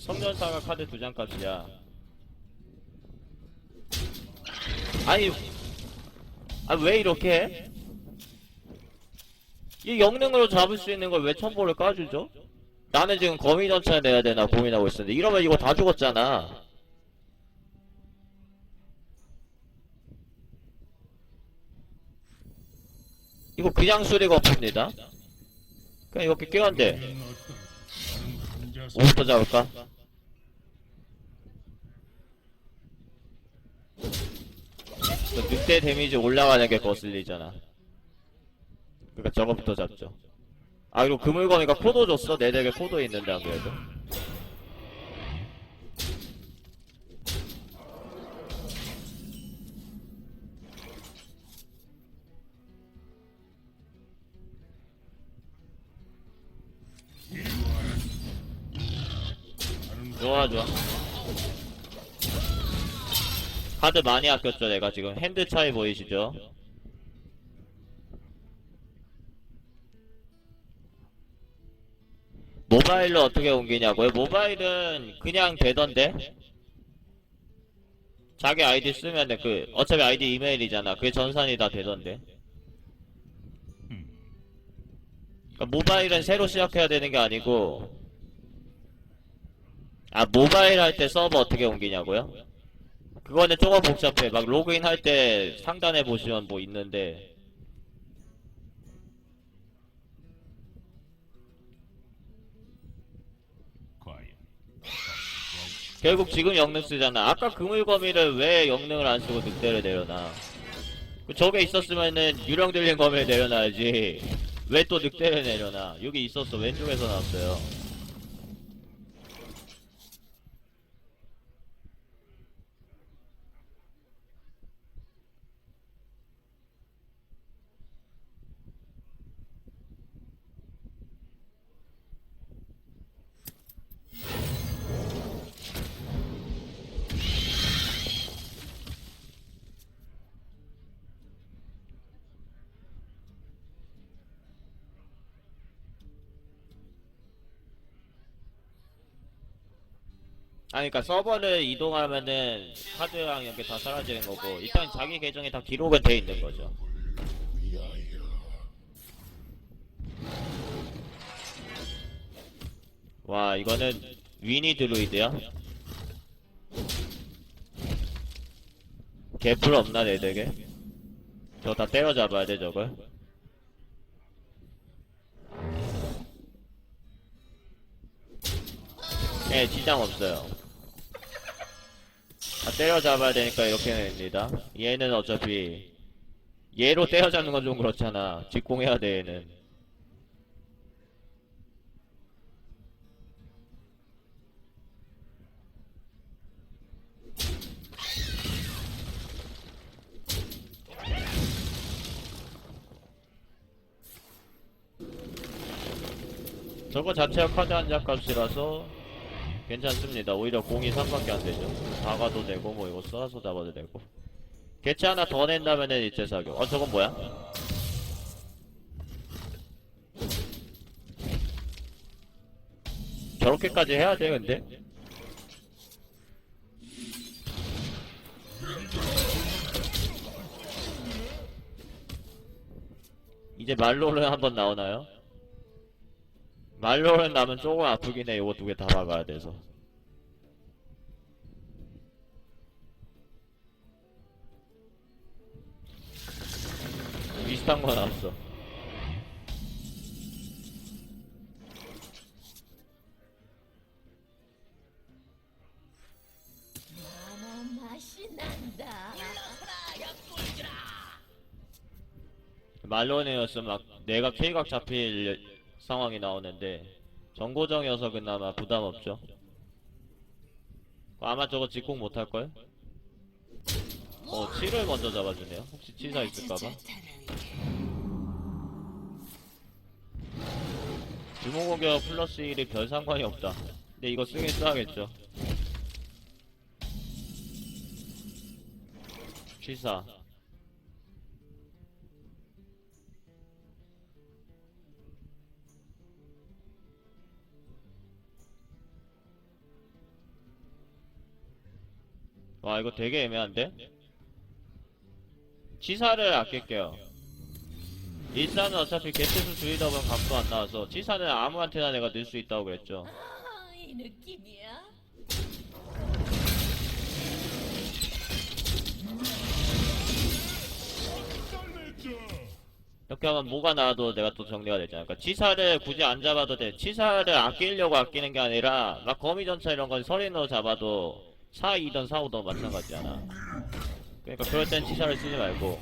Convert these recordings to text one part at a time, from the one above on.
성전사가 카드 2장 값이야. 아니, 왜 이렇게 해? 이 영능으로 잡을 수 있는 걸 왜 첨보를 까주죠? 나는 지금 거미 전차 내야 되나 고민하고 있었는데 이러면 이거 다 죽었잖아. 이거 그냥 수리가 없습니다. 그냥 이렇게 끼웠는데 뭐부터 잡을까? 그 늑대 데미지 올라가는 게 거슬리잖아. 그러니까 저거부터 잡죠. 아, 그리고 그물거미가 코도 줬어. 내 덱에 코도 있는데 안 그래도. 좋아 좋아. 카드 많이 아꼈죠. 내가 지금 핸드 차이 보이시죠? 모바일로 어떻게 옮기냐고요? 모바일은 그냥 되던데? 자기 아이디 쓰면은 어차피 아이디 이메일이잖아. 그게 전산이 다 되던데. 그러니까 모바일은 새로 시작해야 되는 게 아니고, 아, 모바일 할 때 서버 어떻게 옮기냐고요? 그거는 조금 복잡해. 막 로그인 할 때 상단에 보시면 뭐 있는데, 결국 지금 영능 쓰잖아. 아까 그물거미를 왜 영능을 안 쓰고 늑대를 내려놔? 저게 있었으면은 유령 들린 거미를 내려놔야지. 왜 또 늑대를 내려놔? 여기 있었어. 왼쪽에서 나왔어요. 아니, 그니까 서버를 이동하면은 카드랑 이렇게 다 사라지는 거고, 일단 자기 계정에 다 기록은 돼 있는 거죠. 와, 이거는 위니 드루이드야? 개풀 없나, 내 덱에? 저거 다 때려잡아야 돼, 저걸. 네, 지장 없어요. 다 때려잡아야 되니까 이렇게 됩니다. 얘는 어차피, 얘로 때려잡는 건 좀 그렇잖아. 직공해야 돼, 얘는. 저거 자체가 카드 한 장 값이라서 괜찮습니다. 오히려 공이 3밖에 안 되죠. 다가도 되고, 뭐 이거 쏴서 잡아도 되고. 개체 하나 더 낸다면은 일제 사격. 저건 뭐야? 저렇게까지 해야 돼, 근데? 이제 말로는 한번 나오나요? 말로는 나면 조금 아프긴 해. 이거 2개 다 박아야 돼서. 비슷한 거 나왔어. 맛이 난다. 말로네였으면 막 내가 K각 잡힐 상황이 나오는데 정고정이어서 그나마 부담 없죠. 아마 저거 직공 못할걸? 7을 먼저 잡아주네요. 혹시 치사 있을까봐. 주모공격 플러스 1이 별 상관이 없다. 근데 이거 쓰긴 써야겠죠. 치사. 와 이거 되게 애매한데? 치사를 아낄게요. 일산은 어차피 개체수 줄이다 보면 각도 안 나와서 치사는 아무한테나 내가 넣을 수 있다고 그랬죠. 아, 이 느낌이야. 이렇게 하면 뭐가 나와도 내가 또 정리가 되잖아. 그러니까 치사를 굳이 안 잡아도 돼. 치사를 아끼려고 아끼는 게 아니라 막 거미전차 이런 건 서린으로 잡아도 4-2든 4-5든 마찬가지잖아. 그러니까 그럴 땐 치사를 쓰지 말고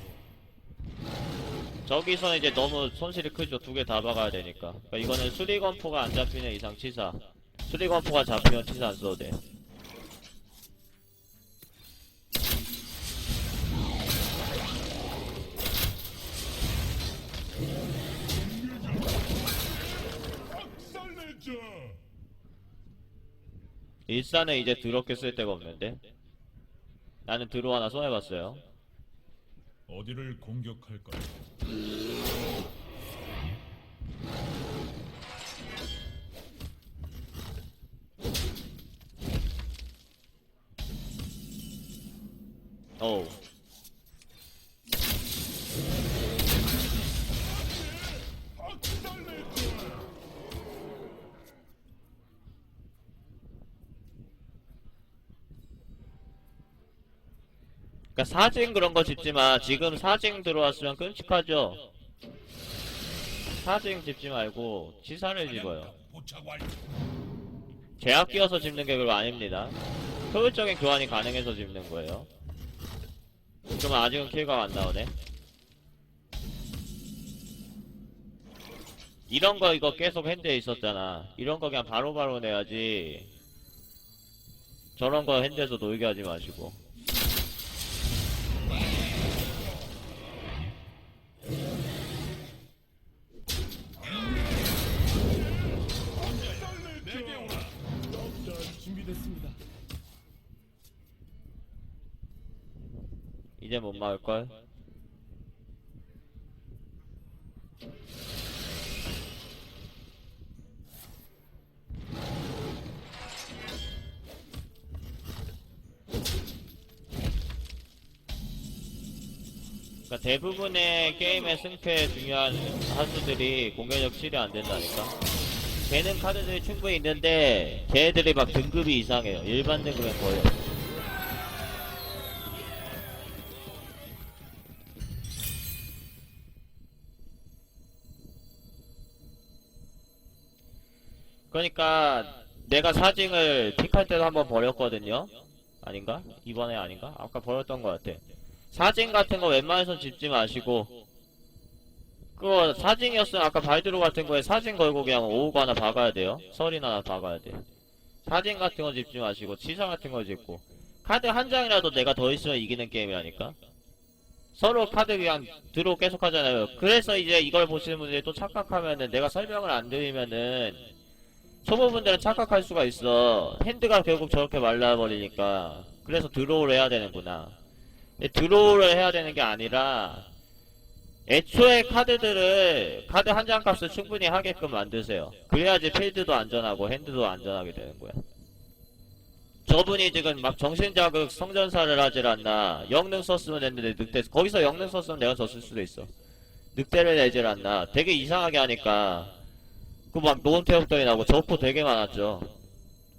저기서는 이제 너무 손실이 크죠. 두 개 다 박아야 되니까. 그러니까 이거는 수리건포가 안 잡히는 이상 치사. 수리건포가 잡히면 치사 안 써도 돼. 일산은 이제 더럽게 쓸 데가 없는데. 나는 드로 하나 써해봤어요. 어디를 공격할까? 어우. 그니까 사징 그런 거 집지마. 지금 사징 들어왔으면 끔찍하죠. 사징 집지 말고 치사를 집어요. 포착 완료. 제약 끼워서 집는 게 그거 아닙니다. 효율적인 교환이 가능해서 집는 거예요. 그러면 아직은 킬각 안 나오네. 이런 거 이거 계속 핸드에 있었잖아. 이런 거 그냥 바로바로 내야지. 저런 거 핸드에서 놀게 하지 마시고. 내게 오라. 준비됐습니다. 이제 못 막을걸? 그러니까 대부분의 게임의 승패 중요한 하수들이 공격력 7이 안 된다니까. 되는 카드들이 충분히 있는데 걔들이 막 등급이 이상해요. 일반 등급은 거의 없어. 그러니까 내가 사징을 픽할 때도 한번 버렸거든요. 아닌가? 이번에 아닌가? 아까 버렸던 것 같아. 사징 같은 거 웬만해선 집지 마시고, 그거 사징이었으면 아까 발드로 같은 거에 사징 걸고 그냥 오우가 하나 박아야 돼요. 설이나 하나 박아야 돼. 사징 같은 거 집지 마시고 치사 같은 거 집고, 카드 한 장이라도 내가 더 있으면 이기는 게임이라니까. 서로 카드 그냥 드로우 계속 하잖아요. 그래서 이제 이걸 보시는 분들이 또 착각하면은, 내가 설명을 안 드리면은 초보분들은 착각할 수가 있어. 핸드가 결국 저렇게 말라버리니까. 그래서 드로우를 해야 되는구나. 근데 드로우를 해야 되는 게 아니라 애초에 카드들을 카드 한 장 값을 충분히 하게끔 만드세요. 그래야지 필드도 안전하고 핸드도 안전하게 되는 거야. 저분이 지금 막 정신자극 성전사를 하질 않나. 영능 썼으면 됐는데 늑대, 거기서 영능 썼으면 내가 졌을 수도 있어. 늑대를 내질 않나. 되게 이상하게 하니까 그 막 노은태엽들이 나오고 저코 되게 많았죠.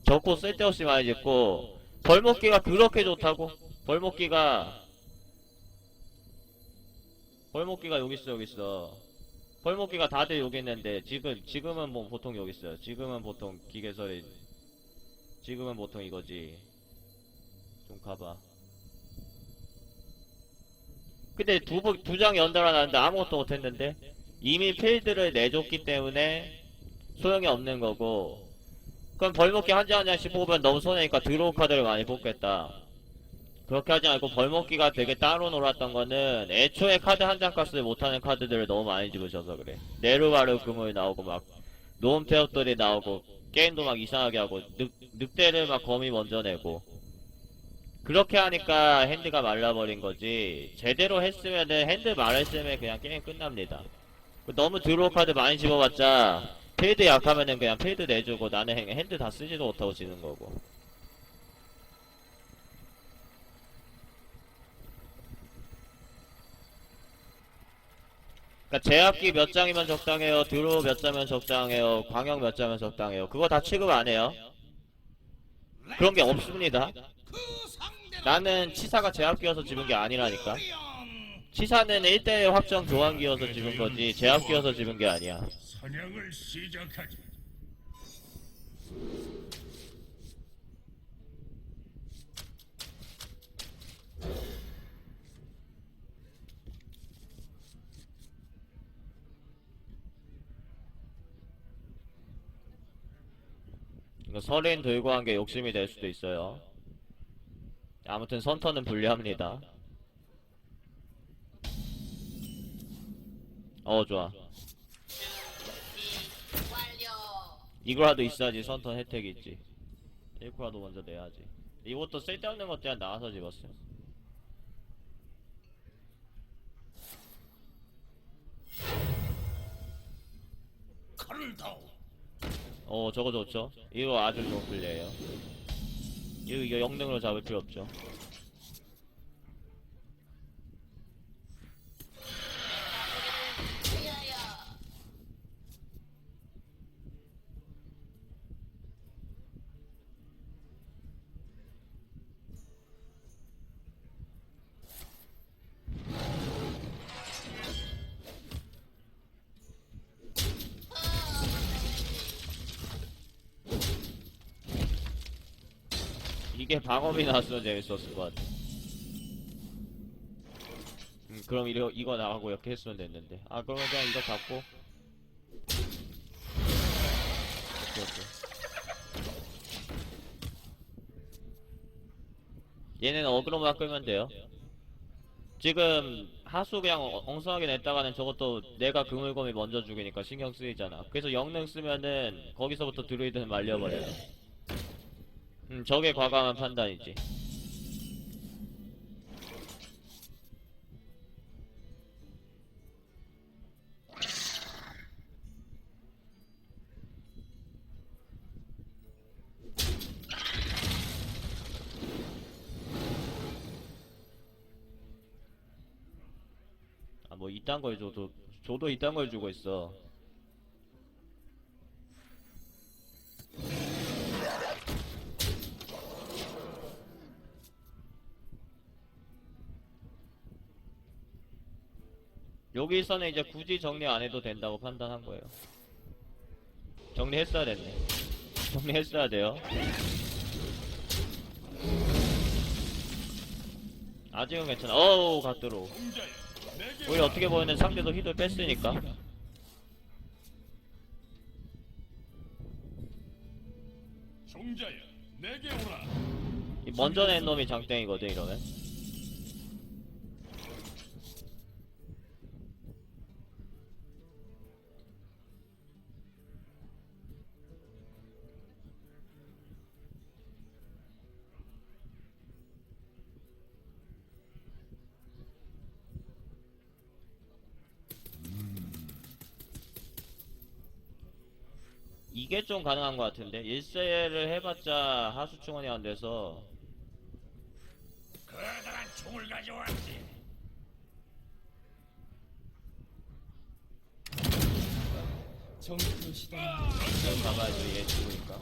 저코 쓸데없이 많이 짓고, 벌목기가 그렇게 좋다고? 벌목기가 여기 있어, 여기 있어. 벌목기가 다들 여기 있는데 지금은 뭐 보통 여기 있어요. 지금은 보통 기계설이, 지금은 보통 이거지. 좀 가봐. 근데 두 장 연달아 나는데 아무것도 못했는데 이미 필드를 내줬기 때문에 소용이 없는 거고. 그럼 벌목기 한 장 한 장씩 뽑으면 너무 손해니까 드로우 카드를 많이 뽑겠다. 그렇게 하지 말고 벌목기가 되게 따로 놀았던 거는 애초에 카드 한 장 값을 못하는 카드들을 너무 많이 집으셔서 그래. 네르바르 금을 나오고 막 노음태엽들이 나오고 게임도 막 이상하게 하고 늑대를 막 거미 먼저 내고, 그렇게 하니까 핸드가 말라버린 거지. 제대로 했으면은 핸드 말했으면 그냥 게임 끝납니다. 너무 드로우 카드 많이 집어봤자 필드 약하면은 그냥 필드 내주고 나는 핸드 다 쓰지도 못하고 지는 거고. 그니까 제압기 몇 장이면 적당해요, 드로우 몇 장이면 적당해요, 광역 몇 장이면 적당해요. 그거 다 취급 안 해요. 그런 게 없습니다. 나는 치사가 제압기여서 집은 게 아니라니까. 치사는 1대1 확정 교환기여서 집은 거지 제압기여서 집은 게 아니야. 사냥을 시작하지. 이거 서린 들고 한 게 욕심이 될 수도 있어요. 아무튼 선턴은 불리합니다. 좋아. 이거라도 있어야지 선턴 혜택이 있지. 1코라도 먼저 내야지. 이것도 쓸데없는 것 때문에 나와서 집었어. 칼을 다오. 저거 좋죠. 이거 아주 좋은 플레이에요. 이거 영능으로 잡을 필요 없죠. 이게 방업이 나왔으면 재밌었을 것 같아. 그럼 이거 나가고 이렇게 했으면 됐는데. 그러면 그냥 이거 잡고. 오케이. 얘네는 어그로만 끌면 돼요. 지금 하수 그냥 엉성하게 냈다가는 저것도 내가 그물검이 먼저 죽이니까 신경 쓰이잖아. 그래서 영능 쓰면은 거기서부터 드루이드는 말려버려요. 저게 과감한 판단이지. 뭐 이딴 걸 줘도 이딴 걸 주고 있어. 여기서는 이제 굳이 정리 안 해도 된다고 판단한 거예요. 정리했어야 됐네. 정리했어야 돼요. 아직은 괜찮아. 갓들어. 우리 어떻게 보면은 상대도 휘들 뺐으니까. 종자야, 내게 오라. 이 먼저 낸 놈이 장땡이거든 이러면. 이게 좀 가능한 것 같은데 1세를 해봤자 하수충원이 안 돼서. 커다란 총을 가져왔지. 정표 시대 그럼 가봐야지 얘 죽으니까.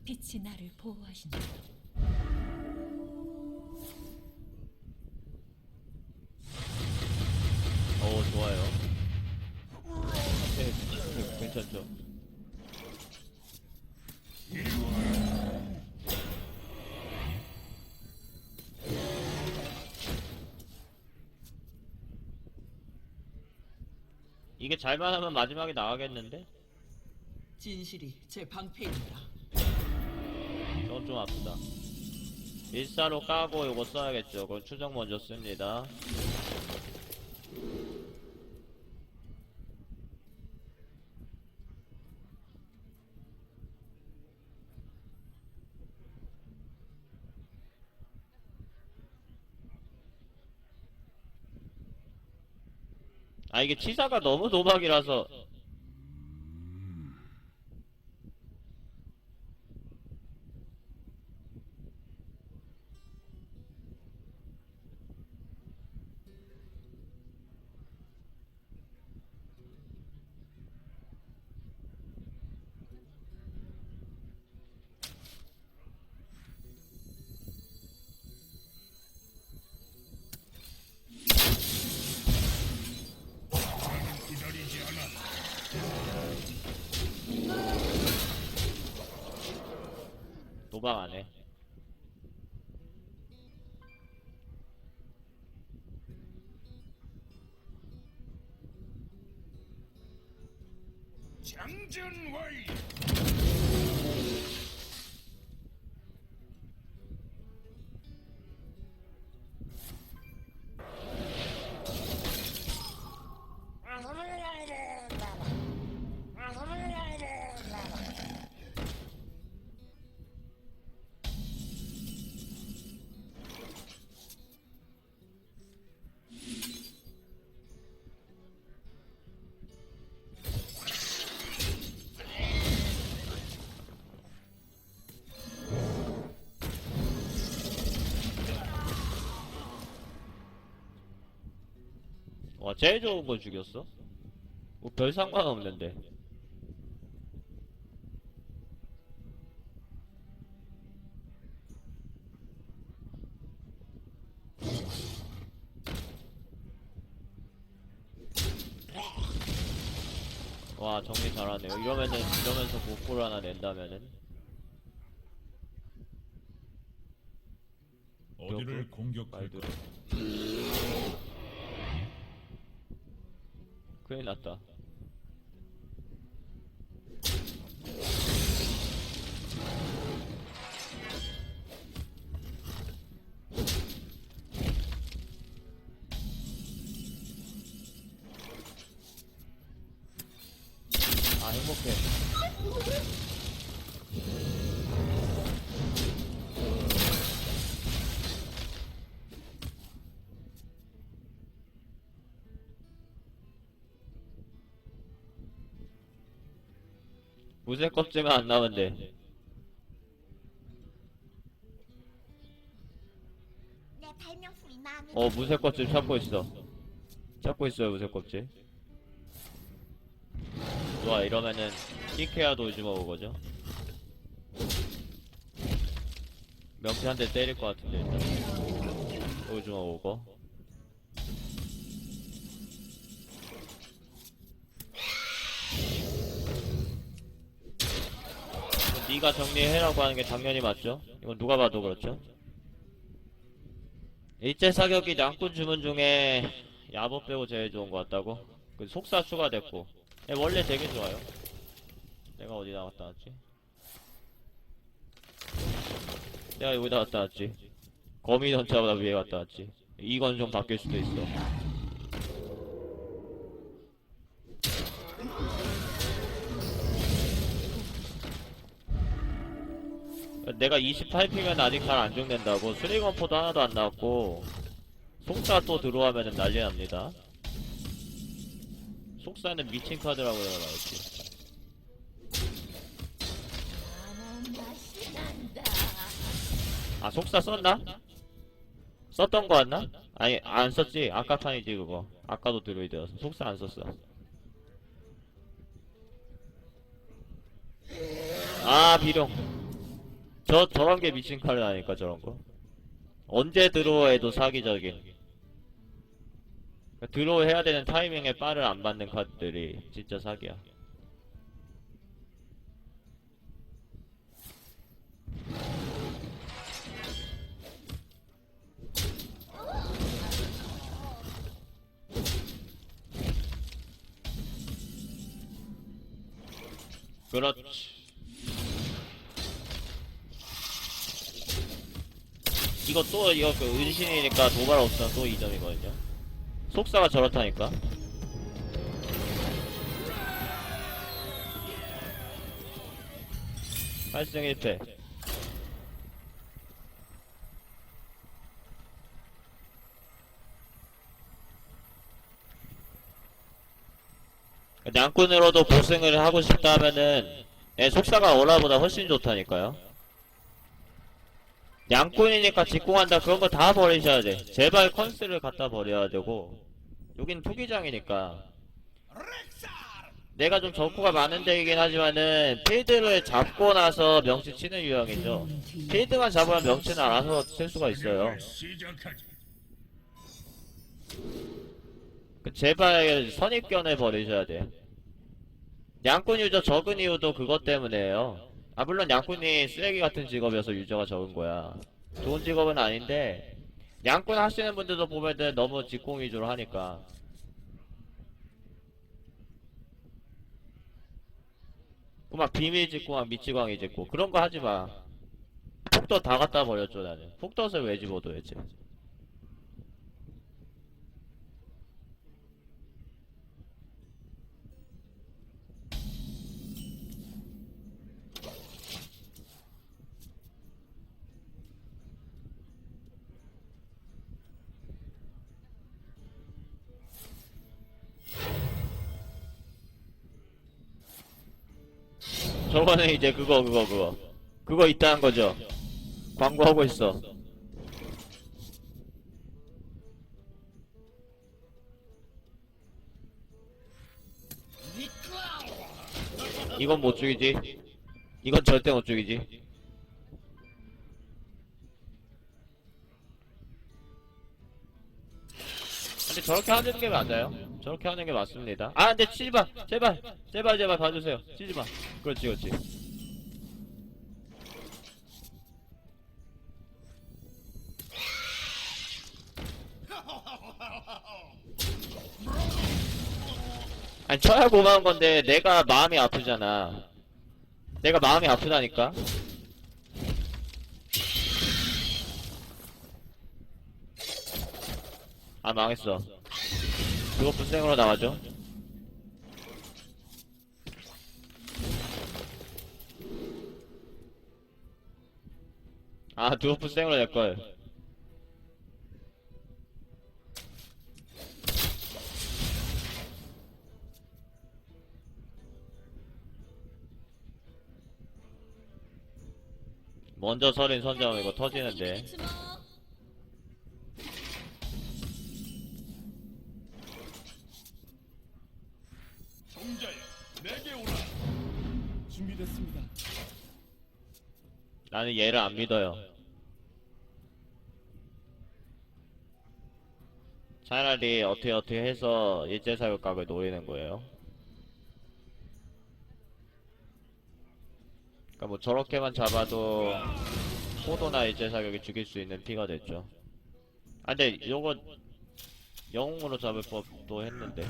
빛이 나를 보호하신다. 좋아요. 네, 괜찮죠. 이게 잘만 하면 마지막에 나가겠는데? 진실이 제 방패입니다. 저건 좀 아프다. 1사로 까고 요거 써야겠죠. 그럼 추적 먼저 씁니다. 이게 치사가 너무 도박이라서. 도망 안 해. 장전 완료. 와, 제일 좋은 걸 죽였어? 뭐 별 상관없는데. 와, 정리 잘하네요. 이러면서 복구를 하나 낸다면은. 어디를 공격할까? 말도. 큰일 났다. 아, 행복해. 무쇠 껍질만 안 나오면 돼. 내 발명품이 마음에 무쇠 껍질 찾고 있어. 찾고 있어요, 무쇠 껍질. 좋아, 이러면은 키케아도 오즈마 오거죠. 명치 한 대 때릴 것 같은데 일단 오즈마 오고. 네가 정리해라고 하는 게 당연히 맞죠? 이건 누가 봐도 그렇죠? 일제 사격이 양꾼 주문 중에 야법 빼고 제일 좋은 것 같다고? 그 속사 추가됐고. 원래 되게 좋아요. 내가 어디 나갔다 왔지? 내가 여기다 갔다 왔지. 거미 전차보다 위에 갔다 왔지. 이건 좀 바뀔 수도 있어. 내가 28피면 아직 잘 안 죽는다고. 수리건포도 하나도 안 나왔고 속사 또 들어오면은 난리 납니다. 속사는 미친 카드라고 내가 말했지. 나는 맛이 난다. 아, 속사 썼나? 썼던 거 같나? 아니, 안 썼지. 아까 판이지 그거. 아까도 드로이드여서 속사 안 썼어. 아, 비룡. 저런 게 미친 카드 아닐까, 저런 거. 언제 드로우해도 사기적인. 드로우 해야 되는 타이밍에 빠를 안 받는 카드들이 진짜 사기야. 그렇지. 이거 그 은신이니까 도발 없으면 또 2점이거든요. 속사가 저렇다니까. 발승 1패. 양꾼으로도 보승을 하고 싶다 하면은 속사가 오라보다 훨씬 좋다니까요. 양꾼이니까 직공한다 그런 거 다 버리셔야 돼. 제발 컨스를 갖다 버려야 되고. 여긴 투기장이니까. 내가 좀 적구가 많은 데이긴 하지만은 필드를 잡고 나서 명치 치는 유형이죠. 필드만 잡으면 명치는 알아서 칠 수가 있어요. 사냥을 시작하지. 제발 선입견을 버리셔야 돼. 양꾼 유저 적은 이유도 그것 때문에요. 아 물론 양꾼이 쓰레기 같은 직업이어서 유저가 적은 거야. 좋은 직업은 아닌데 양꾼 하시는 분들도 보면은 너무 직공 위주로 하니까. 그막 비밀 짓고 막 미치광이 짓고 그런 거 하지 마. 폭도 다 갖다 버렸죠 나는. 폭덫을 왜 집어도야지. 저거는 이제 그거 있다는 거죠. 광고하고 있어. 이건 못 죽이지. 이건 절대 못 죽이지. 근데 저렇게 하는 게 맞아요. 저렇게 하는 게 맞습니다. 아 근데 치지마. 제발 봐주세요. 치지마. 그렇지. 아니 쳐야 고마운 건데 내가 마음이 아프잖아. 내가 마음이 아프다니까. 아 망했어. 그거 분생으로 나와줘. 아 드워프 생으로 낼걸. 먼저 서린 선점 이거 터지는데. 종자여, 내게 오라. 준비됐습니다. 나는 얘를 안 믿어요. 차라리 어떻게 해서 일제사격각을 노리는 거예요. 그러니까 뭐 저렇게만 잡아도 포도나 일제사격이 죽일 수 있는 피가 됐죠. 아 근데 이거 영웅으로 잡을 법도 했는데.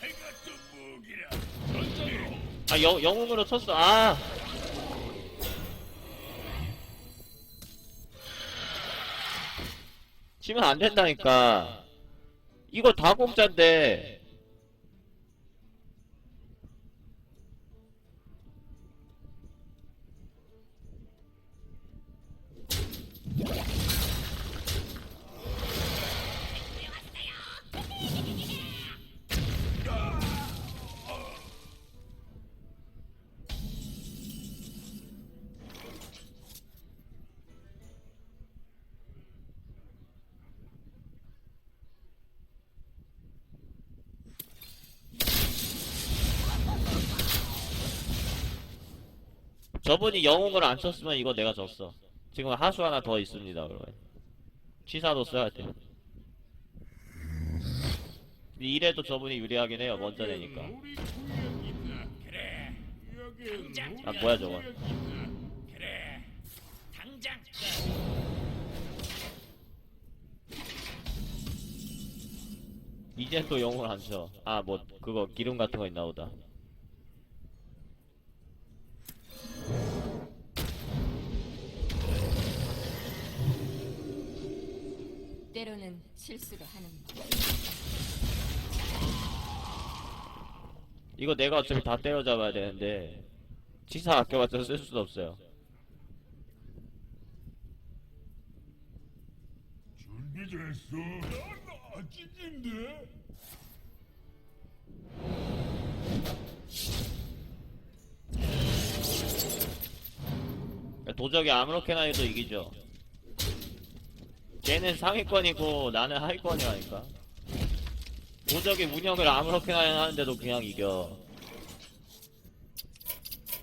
해가 또 무기라. 전장으로. 아 영웅으로 쳤어. 아 치면 안 된다니까. 이거 다 공짜인데. 저분이 영웅을 안 쳤으면 이거 내가 졌어. 지금 하수 하나 더 있습니다. 그러면 치사도 써야 돼. 이래도 저분이 유리하긴 해요. 먼저 내니까. 우리 구역이다. 그래. 여긴 아 뭐야 저건. 그래. 당장. 이젠 또 영웅을 안 쳐. 아 뭐 그거 기름 같은 거 있나 보다. 때로는 실수를 하는 법. 이거 내가 어차피 다 때려잡아야 되는데 치사 아껴봤자 쓸 수도 없어요. 준비됐어. 나 찢긴데. 도적이 아무렇게나 해도 이기죠. 걔는 상위권이고 나는 하위권이라니까. 도적이 운영을 아무렇게나 하는데도 그냥 이겨.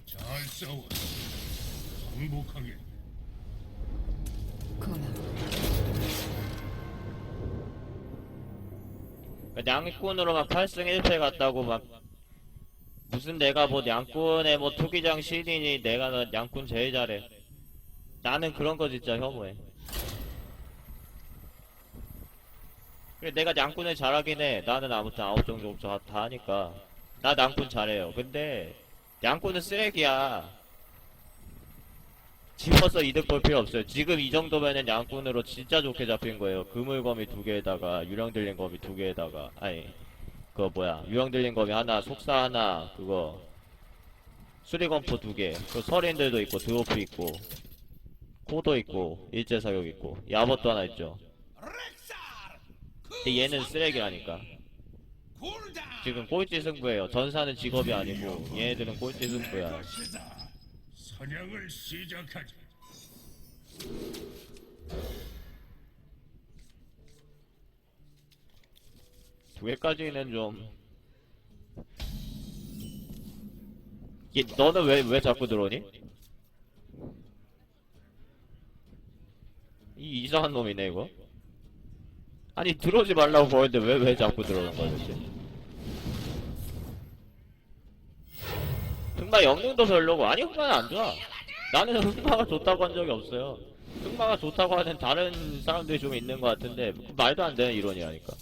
잘 싸워. 행복하게. 고마워. 양꾼으로 막 8승 1패 갔다고 막 무슨 내가 뭐 양꾼의 뭐 투기장 신이니 내가 너 양꾼 제일 잘해. 나는 그런 거 진짜 혐오해. 그래 내가 양꾼을 잘하긴 해. 나는 아무튼 9정 정도 다 하니까 나 양꾼 잘해요. 근데 양꾼은 쓰레기야. 집어서 이득 볼 필요 없어요. 지금 이 정도면은 양꾼으로 진짜 좋게 잡힌 거예요. 그물거미 2개에다가 유령 들린 거미 2개에다가 아니 그거 뭐야 유령 들린 거미 하나 속사 하나 그거 수리검포 2개 그 서린들도 있고 드워프 있고 코도 있고 일제사격 있고 야봇도 하나 있죠. 근데 얘는 쓰레기라니까. 지금 꼴찌 승부예요. 전사는 직업이 아니고 얘네들은 꼴찌 승부야. 사냥을 시작하자. 두 개까지는 좀. 너는 왜 자꾸 들어오니? 이 이상한 놈이네 이거. 아니 들어오지 말라고 보였는데 왜 자꾸 들어오는 거야 대체? 흑마 영능도 별로고. 아니 흑마는 안 좋아. 나는 흑마가 좋다고 한 적이 없어요. 흑마가 좋다고 하는 다른 사람들이 좀 있는 것 같은데 말도 안 되는 이론이라니까.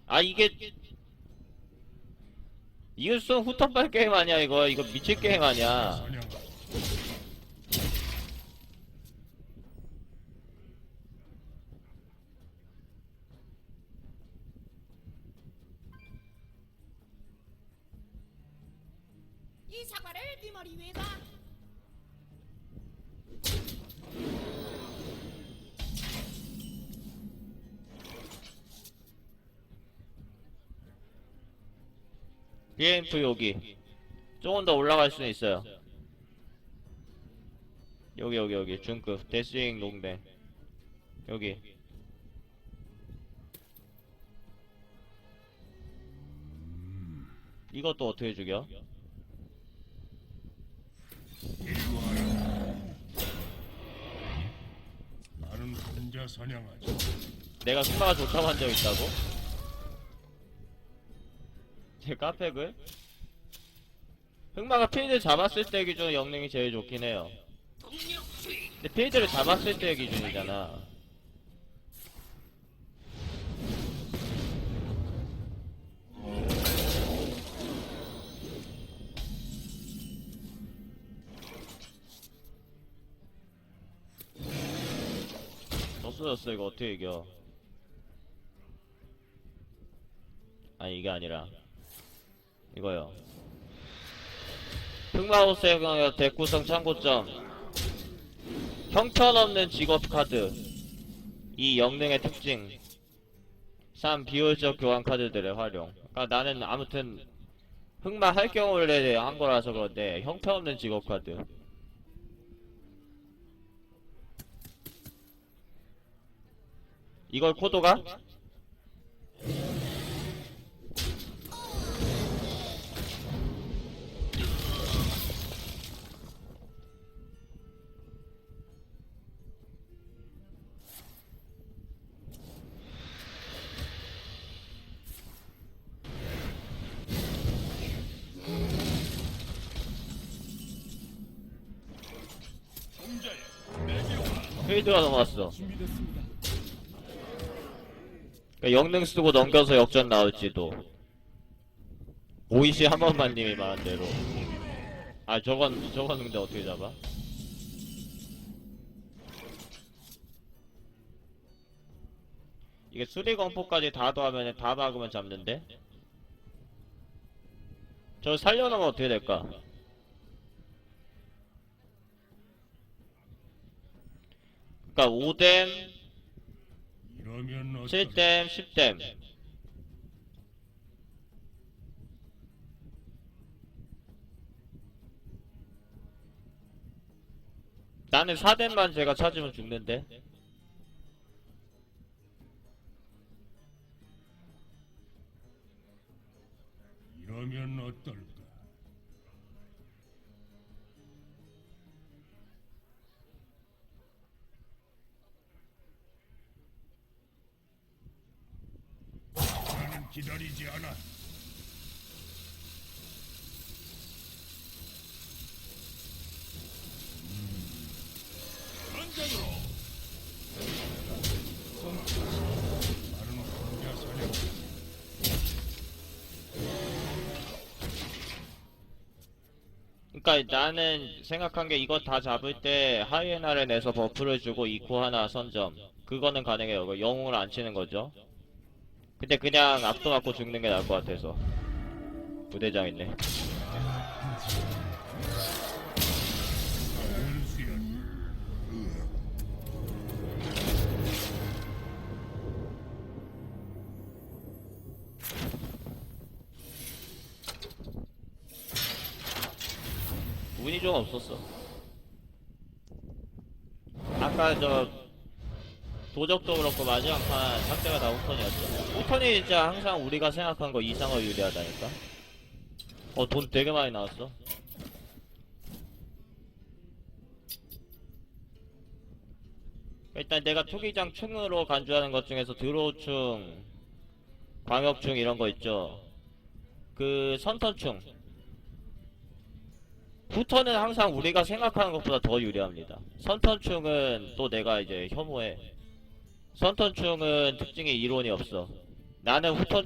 아 이게 무슨 후턴발 게임 아니야 이거 미칠 게임 아니야. 사냥하자. 이 사과를 네 머리 위에 놔. BMF 여기 조금 더 올라갈 수는 있어요. 여기 중급 데스윙 농대 여기. 이것도 어떻게 죽여? 나는 혼자 사냥하지. 내가 흑마가 좋다고 한 적 있다고? 제 카팩을? 흑마가 필드 잡았을 때 기준 영능이 제일 좋긴 해요. 근데 필드를 잡았을 때 기준이잖아. 졌어 이거 어떻게 이겨? 아니 이게 아니라 이거요. 흑마호스의 대구성 참고점 형편없는 직업 카드. 이 영능의 특징 3. 비효율적 교환 카드들의 활용. 그러니까 나는 아무튼 흑마 할 경우를 한 거라서 그런데 형편없는 직업 카드. 이걸 코도가? 필드가 넘어왔어. 준비됐습니다. 그러니까 영능 쓰고 넘겨서 역전 나올지도. 오이시 한 번만 님이 말한 대로. 아 저건 근데 어떻게 잡아? 이게 수리검포까지 다 더하면 다 막으면 잡는데? 저 살려놓으면 어떻게 될까? 그니까 5댐, 이러면 어떤 7댐, 10댐. 나는 4댐만 제가 찾으면 죽는데? 이러면 어떨까? 기다리지 않아. 전장으로. 나는 혼자 사냥. 그러니까 나는 생각한 게 이거 다 잡을 때 하이에나를 내서 버프를 주고 이코 하나 선점. 그거는 가능해요. 그 영웅을 안 치는 거죠. 근데 그냥 압도 맞고 죽는 게 나을 것 같아서. 부대장 있네. 은수연. 운이 좀 없었어. 아까 저 도적도 그렇고 마지막 판 상대가 다 후턴이었죠. 후턴이 진짜 항상 우리가 생각한 거 이상으로 유리하다니까. 돈 되게 많이 나왔어. 일단 내가 투기장 충으로 간주하는 것 중에서 드로우충, 광역충 이런 거 있죠. 그 선턴충. 후턴은 항상 우리가 생각하는 것보다 더 유리합니다. 선턴충은 또 내가 이제 혐오해. 선턴충은 특징이 이론이 없어. 나는 후턴충